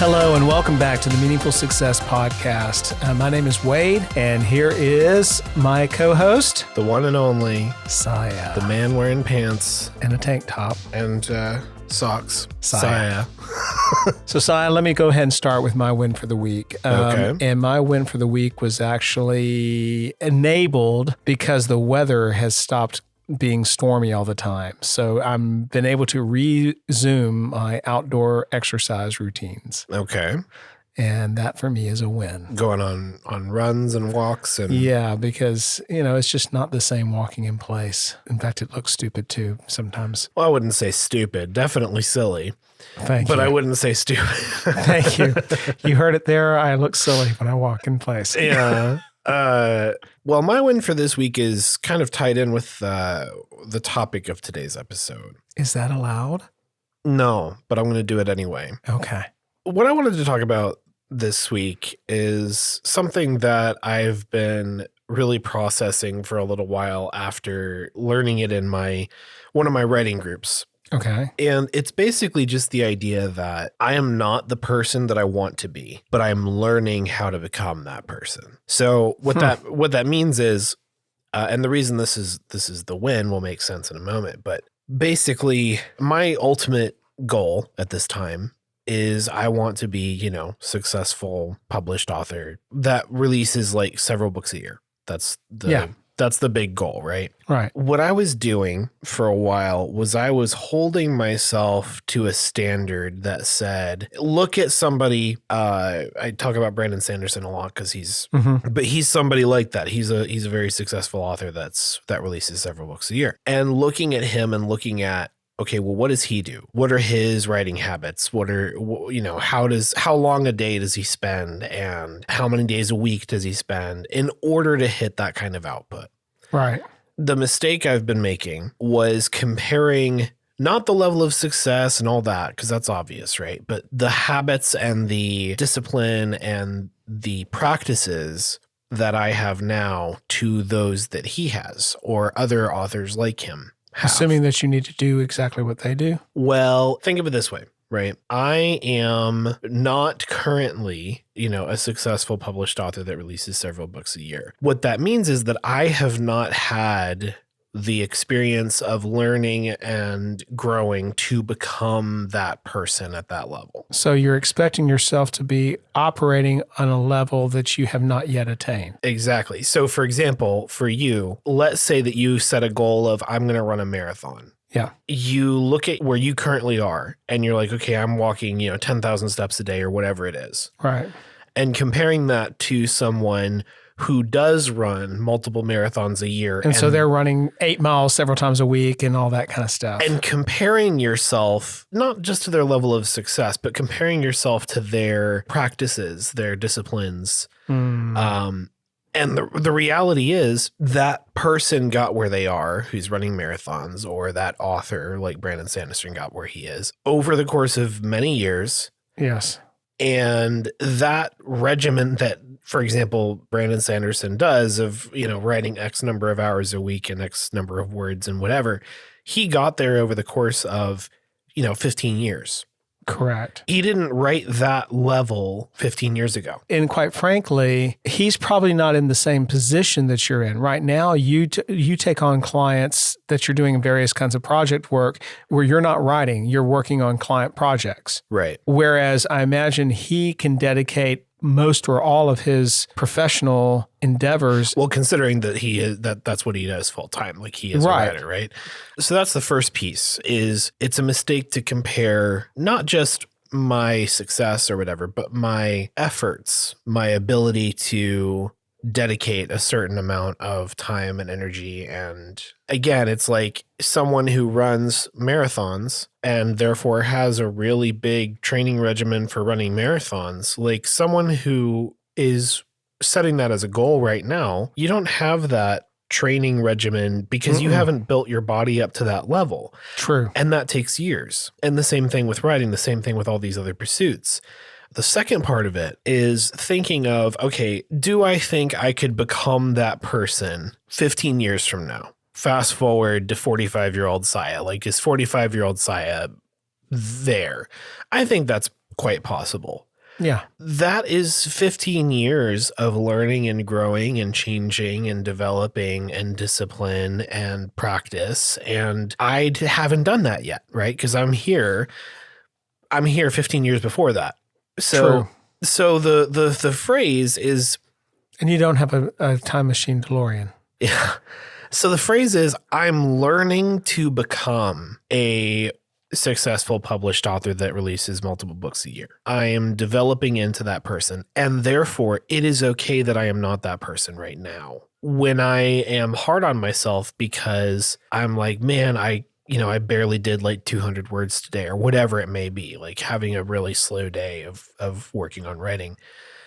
Hello and welcome back to the Meaningful Success Podcast. My name is Wade, and here is my co-host, the one and only Siah, the man wearing pants and a tank top and socks. Siah. So Siah, let me go ahead and start with my win for the week. Okay. And my win for the week was actually enabled because the weather has stopped being stormy all the time. So I've been able to resume my outdoor exercise routines. Okay. And that for me is a win. Going on runs and walks and Yeah, because, it's just not the same walking in place. In fact, it looks stupid too sometimes. Well, I wouldn't say stupid, definitely silly. Thank you. But I wouldn't say stupid. Thank you. You heard it there. I look silly when I walk in place. Yeah. Well, my win for this week is kind of tied in with the topic of today's episode. Is that allowed? No, but I'm going to do it anyway. Okay. What I wanted to talk about this week is something that I've been really processing for a little while after learning it in one of my writing groups. Okay. And it's basically just the idea that I am not the person that I want to be, but I'm learning how to become that person. So what that means is, and the reason this is the win will make sense in a moment, but basically my ultimate goal at this time is I want to be, successful published author that releases like several books a year. That's the big goal, right? Right. What I was doing for a while was I was holding myself to a standard that said, look at somebody, I talk about Brandon Sanderson a lot because but he's somebody like that. He's a very successful author that releases several books a year. And looking at him and looking at, okay, well, what does he do? What are his writing habits? How long a day does he spend? And how many days a week does he spend in order to hit that kind of output? Right. The mistake I've been making was comparing not the level of success and all that, because that's obvious, right? But the habits and the discipline and the practices that I have now to those that he has or other authors like him. Assuming that you need to do exactly what they do? Well, think of it this way, right? I am not currently, a successful published author that releases several books a year. What that means is that I have not had the experience of learning and growing to become that person at that level. So you're expecting yourself to be operating on a level that you have not yet attained. Exactly. So for example, for you, let's say that you set a goal of, I'm going to run a marathon. Yeah. You look at where you currently are and you're like, okay, I'm walking, 10,000 steps a day or whatever it is. Right. And comparing that to someone who does run multiple marathons a year. And so they're running 8 miles several times a week and all that kind of stuff. And comparing yourself, not just to their level of success, but comparing yourself to their practices, their disciplines. And the reality is that person got where they are, who's running marathons, or that author like Brandon Sanderson got where he is over the course of many years. Yes. And that regimen that, for example, Brandon Sanderson does of, writing X number of hours a week and X number of words and whatever, he got there over the course of, 15 years. Correct. He didn't write that level 15 years ago. And quite frankly, he's probably not in the same position that you're in. Right now, you take on clients that you're doing various kinds of project work where you're not writing, you're working on client projects. Right. Whereas I imagine he can dedicate most or all of his professional endeavors. Well, considering that that's what he does full time, like he is a writer, right? So that's the first piece. Is it's a mistake to compare not just my success or whatever, but my efforts, my ability to dedicate a certain amount of time and energy. And again, it's like someone who runs marathons and therefore has a really big training regimen for running marathons, like someone who is setting that as a goal right now, you don't have that training regimen because you haven't built your body up to that level. True. And that takes years. And the same thing with writing, the same thing with all these other pursuits. The second part of it is thinking of, okay, do I think I could become that person 15 years from now? Fast forward to 45-year-old Siah. Like, is 45-year-old Siah there? I think that's quite possible. Yeah. That is 15 years of learning and growing and changing and developing and discipline and practice. And I haven't done that yet, right? Because I'm here 15 years before that. True. So the phrase is... And you don't have a time machine DeLorean. Yeah. So the phrase is, I'm learning to become a successful published author that releases multiple books a year. I am developing into that person. And therefore, it is okay that I am not that person right now. When I am hard on myself because I'm like, man, I barely did like 200 words today or whatever it may be, like having a really slow day of working on writing.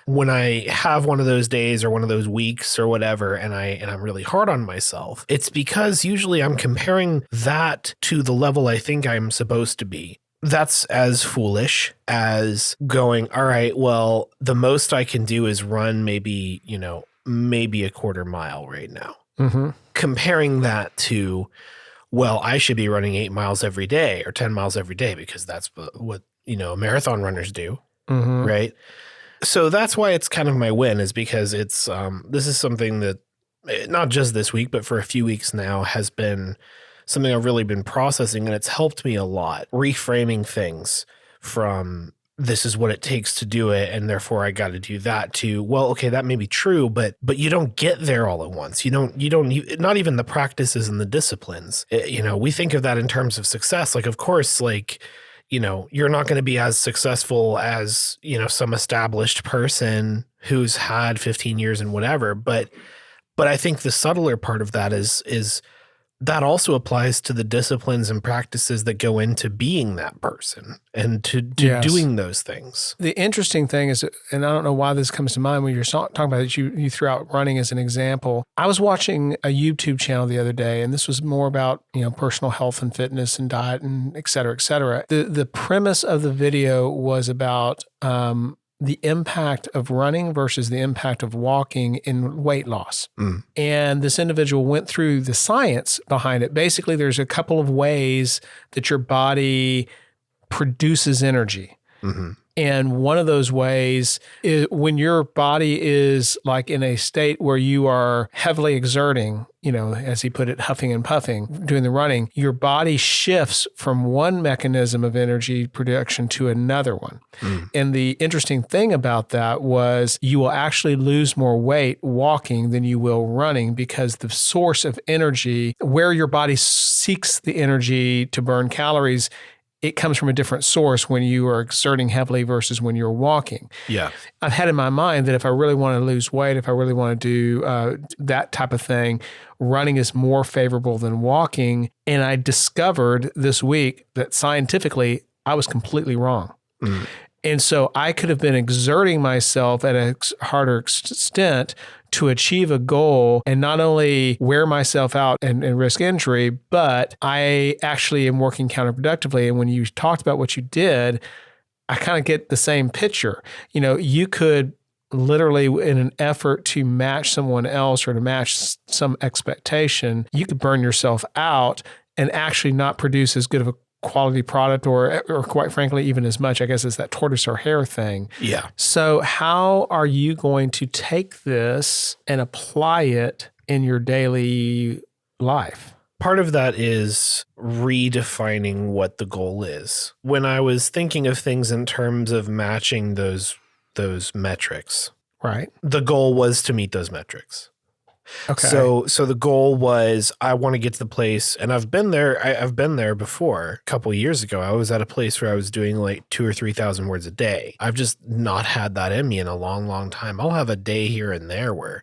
When I have one of those days or one of those weeks or whatever, and I'm really hard on myself, it's because usually I'm comparing that to the level I think I'm supposed to be. That's as foolish as going, all right, well, the most I can do is run maybe a quarter mile right now. Mm-hmm. Comparing that to, well, I should be running 8 miles every day or 10 miles every day because that's what marathon runners do, mm-hmm. right? So that's why it's kind of my win, is because it's this is something that not just this week, but for a few weeks now has been something I've really been processing, and it's helped me a lot, reframing things from this is what it takes to do it, and therefore I got to do that, to, well, okay, that may be true, but you don't get there all at once. You don't not even the practices and the disciplines. We think of that in terms of success. Like, of course, like, you're not going to be as successful as, some established person who's had 15 years and whatever. But I think the subtler part of that is that also applies to the disciplines and practices that go into being that person and to Yes. doing those things. The interesting thing is, and I don't know why this comes to mind when you're talking about it, you threw out running as an example. I was watching a YouTube channel the other day, and this was more about, personal health and fitness and diet and et cetera, et cetera. The premise of the video was about the impact of running versus the impact of walking in weight loss. Mm. And this individual went through the science behind it. Basically, there's a couple of ways that your body produces energy. Mm-hmm. And one of those ways is when your body is like in a state where you are heavily exerting, as he put it, huffing and puffing, doing the running, your body shifts from one mechanism of energy production to another one. Mm. And the interesting thing about that was you will actually lose more weight walking than you will running, because the source of energy, where your body seeks the energy to burn calories, it comes from a different source when you are exerting heavily versus when you're walking. Yeah. I've had in my mind that if I really want to lose weight, if I really want to do that type of thing, running is more favorable than walking. And I discovered this week that scientifically, I was completely wrong. Mm. And so I could have been exerting myself at a harder extent to achieve a goal and not only wear myself out and risk injury, but I actually am working counterproductively. And when you talked about what you did, I kind of get the same picture. You could literally, in an effort to match someone else or to match some expectation, you could burn yourself out and actually not produce as good of a quality product or quite frankly, even as much, I guess, as that tortoise or hare thing. Yeah. So how are you going to take this and apply it in your daily life? Part of that is redefining what the goal is. When I was thinking of things in terms of matching those metrics, right? The goal was to meet those metrics. Okay. So the goal was, I want to get to the place, and I've been there. I've been there before. A couple of years ago, I was at a place where I was doing like 2,000 or 3,000 words a day. I've just not had that in me in a long, long time. I'll have a day here and there where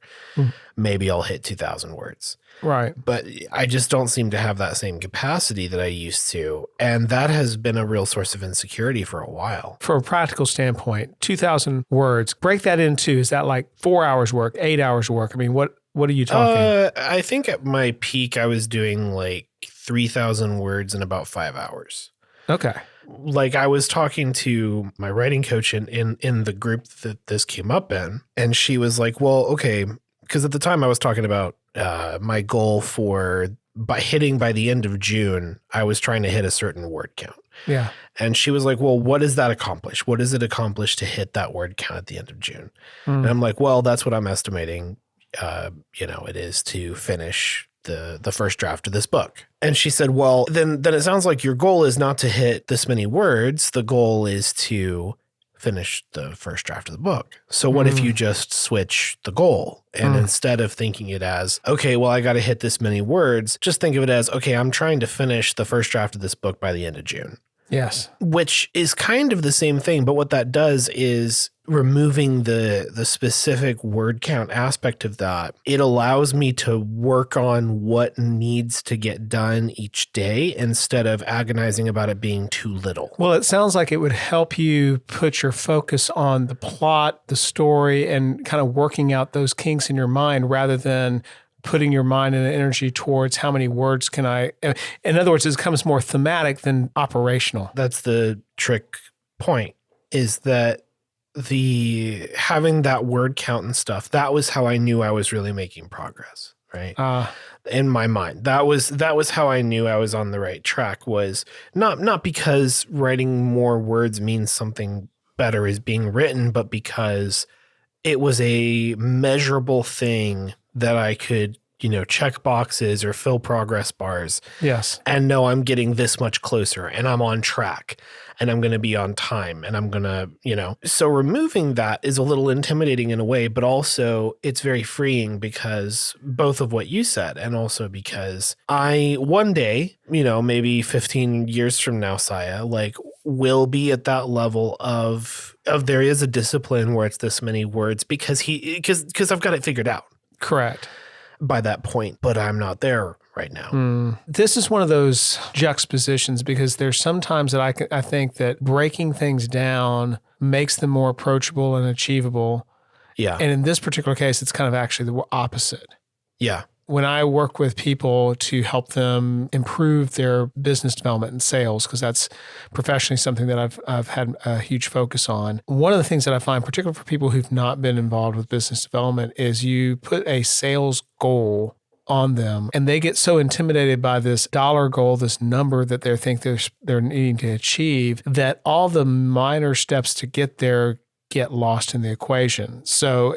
maybe I'll hit 2,000 words. Right. But I just don't seem to have that same capacity that I used to. And that has been a real source of insecurity for a while. From a practical standpoint, 2,000 words, break that into, is that like 4 hours work, 8 hours work? I mean, what are you talking? I think at my peak, I was doing like 3,000 words in about 5 hours. Okay. Like, I was talking to my writing coach in the group that this came up in, and she was like, well, okay, because at the time I was talking about my goal for by the end of June, I was trying to hit a certain word count. Yeah. And she was like, well, what does that accomplish? What does it accomplish to hit that word count at the end of June? And I'm like, well, that's what I'm estimating, it is to finish the first draft of this book. And she said, well, then it sounds like your goal is not to hit this many words. The goal is to finish the first draft of the book. So what if you just switch the goal and instead of thinking it as, okay, well, I got to hit this many words, just think of it as, okay, I'm trying to finish the first draft of this book by the end of June. Yes. Which is kind of the same thing, but what that does is removing the specific word count aspect of that. It allows me to work on what needs to get done each day instead of agonizing about it being too little. Well, it sounds like it would help you put your focus on the plot, the story, and kind of working out those kinks in your mind rather than putting your mind and energy towards how many words can I, in other words, it becomes more thematic than operational. That's the trick point, is that having that word count and stuff, that was how I knew I was really making progress, right? In my mind, that was how I knew I was on the right track, was not because writing more words means something better is being written, but because it was a measurable thing that I could, check boxes or fill progress bars. Yes. And know I'm getting this much closer and I'm on track and I'm going to be on time and I'm going to, so removing that is a little intimidating in a way, but also it's very freeing because both of what you said and also because I one day, maybe 15 years from now, Siah, will be at that level of there is a discipline where it's this many words because I've got it figured out. Correct. By that point, but I'm not there right now. This is one of those juxtapositions because there's sometimes that I think that breaking things down makes them more approachable and achievable. Yeah. And in this particular case, it's kind of actually the opposite. Yeah. When I work with people to help them improve their business development and sales, because that's professionally something that I've had a huge focus on. One of the things that I find, particularly for people who've not been involved with business development, is you put a sales goal on them and they get so intimidated by this dollar goal, this number that they think they're needing to achieve, that all the minor steps to get there get lost in the equation. So,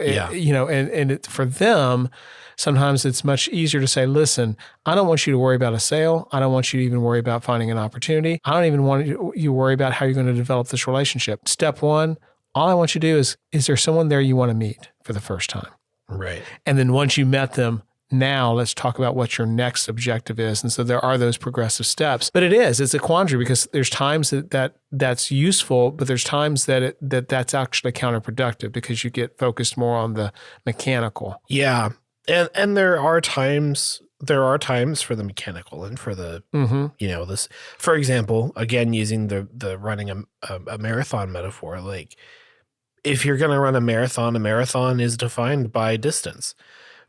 for them, sometimes it's much easier to say, listen, I don't want you to worry about a sale. I don't want you to even worry about finding an opportunity. I don't even want you to worry about how you're going to develop this relationship. Step one, all I want you to do is there someone there you want to meet for the first time? Right. And then once you met them, now let's talk about what your next objective is. And so there are those progressive steps. But it's a quandary because there's times that's useful, but there's times that's actually counterproductive because you get focused more on the mechanical. Yeah. And there are times for the mechanical and for the, this, for example, again, using the running a marathon metaphor, if you're going to run a marathon is defined by distance.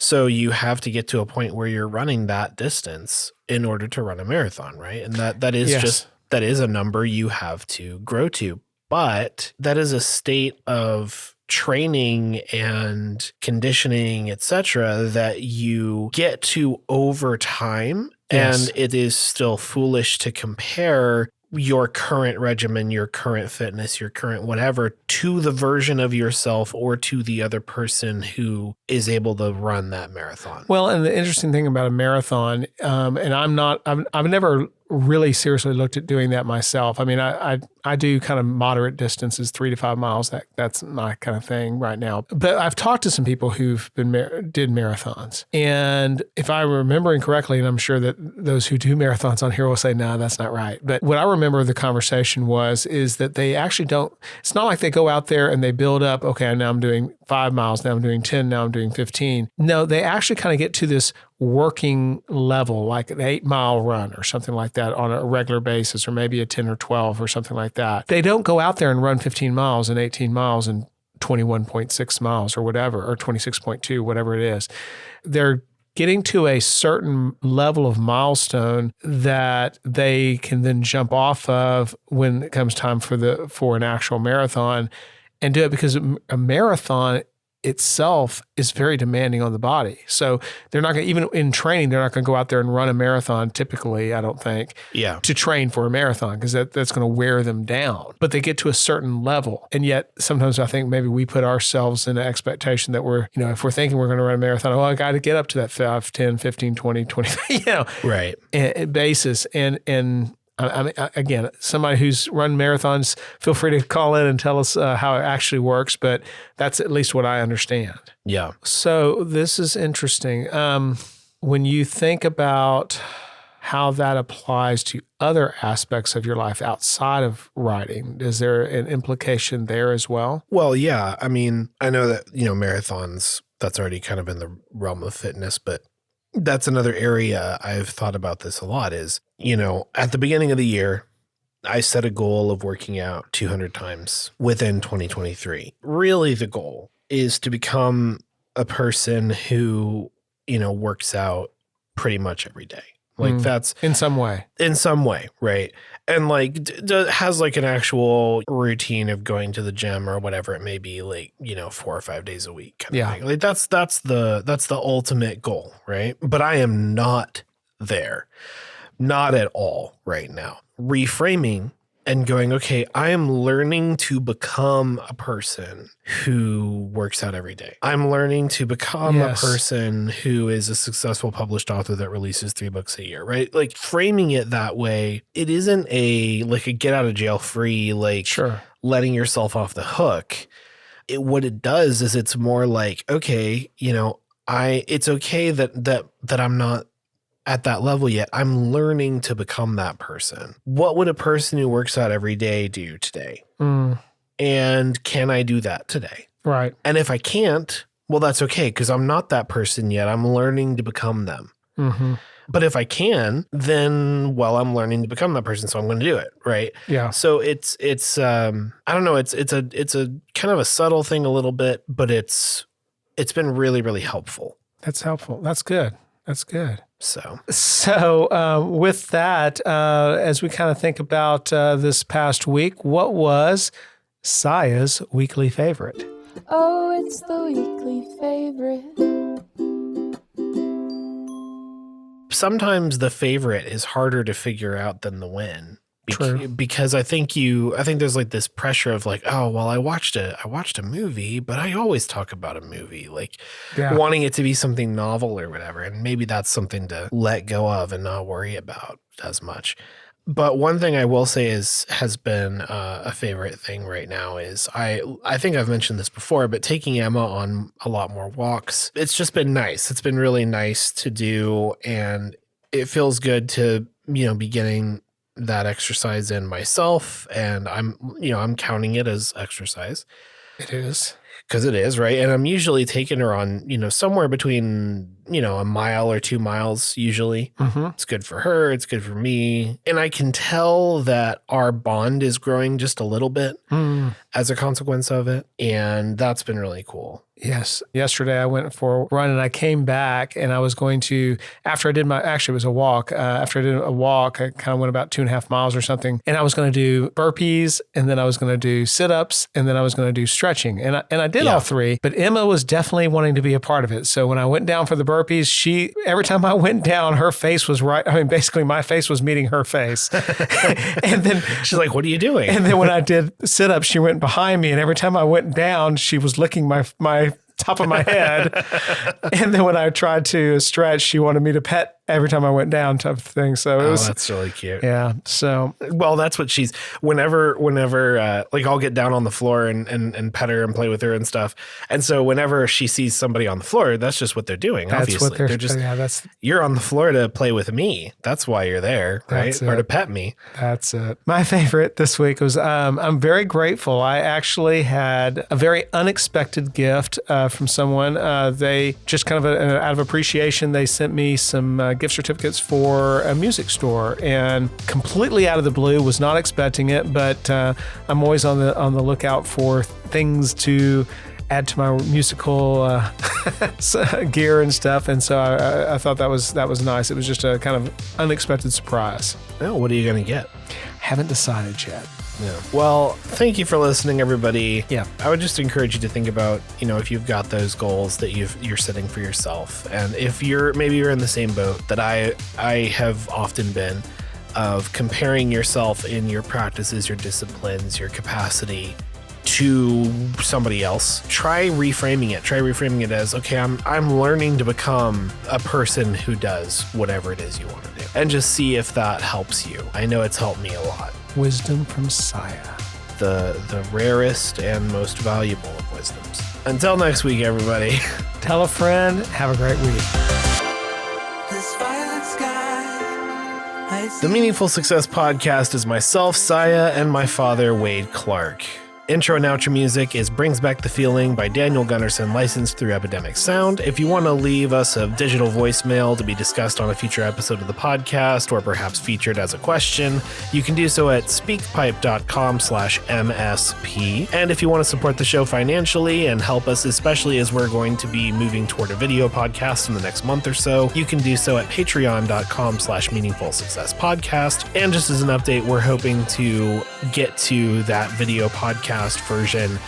So you have to get to a point where you're running that distance in order to run a marathon, right? And that is that is a number you have to grow to, but that is a state of training and conditioning, etc., that you get to over time. Yes. And it is still foolish to compare your current regimen, your current fitness, your current whatever to the version of yourself or to the other person who is able to run that marathon. Well, and the interesting thing about a marathon, and I've never really seriously looked at doing that myself. I mean, I do kind of moderate distances, 3 to 5 miles. That's my kind of thing right now. But I've talked to some people who've did marathons. And if I'm remembering correctly, and I'm sure that those who do marathons on here will say, no, that's not right. But what I remember the conversation is that they actually don't, it's not like they go out there and they build up, okay, now I'm doing 5 miles, now I'm doing 10, now I'm doing 15. No, they actually kind of get to this working level, like an 8-mile run or something like that on a regular basis, or maybe a 10 or 12 or something like that. They don't go out there and run 15 miles and 18 miles and 21.6 miles or whatever, or 26.2, whatever it is. They're getting to a certain level of milestone that they can then jump off of when it comes time for an actual marathon and do it, because a marathon itself is very demanding on the body. So they're not going to, even in training, they're not going to go out there and run a marathon typically, I don't think, to train for a marathon, because that's going to wear them down. But they get to a certain level. And yet sometimes I think maybe we put ourselves in an expectation that we're, if we're thinking we're going to run a marathon, I got to get up to that 5, 10, 15, 20, 25, right. basis. And I mean, again, somebody who's run marathons, feel free to call in and tell us how it actually works, but that's at least what I understand. Yeah. So this is interesting. When you think about how that applies to other aspects of your life outside of riding, is there an implication there as well? Well, yeah. I mean, I know that, marathons, that's already kind of in the realm of fitness, but that's another area I've thought about this a lot is, at the beginning of the year, I set a goal of working out 200 times within 2023. Really, the goal is to become a person who, works out pretty much every day. Like that's in some way, right? And has an actual routine of going to the gym or whatever it may be, 4 or 5 days a week kind of thing. Like that's the ultimate goal, right? But I am not there, not at all right now. Reframing and going, okay, I am learning to become a person who works out every day. I'm learning to become a person who is a successful published author that releases 3 books a year, right? Like framing it that way, it isn't a get out of jail free, letting yourself off the hook. What it does is it's more like, okay, it's okay that I'm not at that level yet. I'm learning to become that person. What would a person who works out every day do today? And can I do that today? Right. And if I can't, well, that's okay, because I'm not that person yet. I'm learning to become them. Mm-hmm. But if I can, then, I'm learning to become that person, so I'm going to do it, right? Yeah. So it's I don't know, it's a kind of a subtle thing a little bit, but it's been really, really helpful. That's helpful. That's good. That's good. So with that, as we kind of think about this past week, what was Siah's weekly favorite? Oh, it's the weekly favorite. Sometimes the favorite is harder to figure out than the win. True. Because I think there's this pressure of I watched a movie, but I always talk about a movie, wanting it to be something novel or whatever. And maybe that's something to let go of and not worry about as much. But one thing I will say has been a favorite thing right now is I think I've mentioned this before, but taking Emma on a lot more walks. It's just been nice. It's been really nice to do, and it feels good to be getting that exercise in myself, and I'm counting it as exercise. It is. Because it is, right? And I'm usually taking her on, somewhere between, a mile or 2 miles usually. Mm-hmm. It's good for her. It's good for me. And I can tell that our bond is growing just a little bit as a consequence of it. And that's been really cool. Yes. Yesterday I went for a run and I came back and I was going to, after I did actually it was a walk. After I did a walk, I kind of went about 2.5 miles or something. And I was going to do burpees, and then I was going to do sit-ups, and then I was going to do stretching. And I did all 3, but Emma was definitely wanting to be a part of it. So when I went down for the burpees, every time I went down, her face was right. I mean, basically my face was meeting her face. And then she's like, "What are you doing?" And then when I did sit-ups, she went behind me. And every time I went down, she was licking my top of my head. And then when I tried to stretch, she wanted me to pet every time I went down, type of thing. So it was, that's really cute. Yeah. So, well, that's what she's, whenever I'll get down on the floor and pet her and play with her and stuff. And so whenever she sees somebody on the floor, that's just what they're doing. That's obviously. what they're just, you're on the floor to play with me. That's why you're there, right? Or to pet me. That's it. My favorite this week was, I'm very grateful. I actually had a very unexpected gift from someone. They just kind of out of appreciation, they sent me some gift certificates for a music store, and completely out of the blue, was not expecting it, but I'm always on the lookout for things to add to my musical gear and stuff. And so I thought that was nice. It was just a kind of unexpected surprise. Oh, what are you going to get? Haven't decided yet. Yeah. Well, thank you for listening, everybody. Yeah. I would just encourage you to think about, if you've got those goals that you're setting for yourself. And if maybe you're in the same boat that I have often been, of comparing yourself in your practices, your disciplines, your capacity to somebody else. Try reframing it as, okay, I'm learning to become a person who does whatever it is you want to do, and just see if that helps you. I know it's helped me a lot. Wisdom from Siah. The rarest and most valuable of wisdoms. Until next week, everybody. Tell a friend. Have a great week. The Meaningful Success Podcast is myself, Siah, and my father, Wade Clark. Intro and outro music is Brings Back the Feeling by Daniel Gunnarsson, licensed through Epidemic Sound. If you want to leave us a digital voicemail to be discussed on a future episode of the podcast, or perhaps featured as a question, you can do so at speakpipe.com/MSP. And if you want to support the show financially and help us, especially as we're going to be moving toward a video podcast in the next month or so, you can do so at patreon.com/Meaningful Success Podcast. And just as an update, we're hoping to get to that video podcast version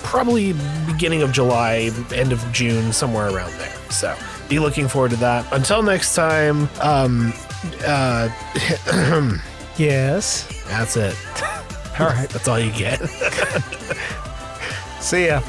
probably beginning of July, end of June, somewhere around there. So be looking forward to that. Until next time, yes. That's it. All right. That's all you get. See ya.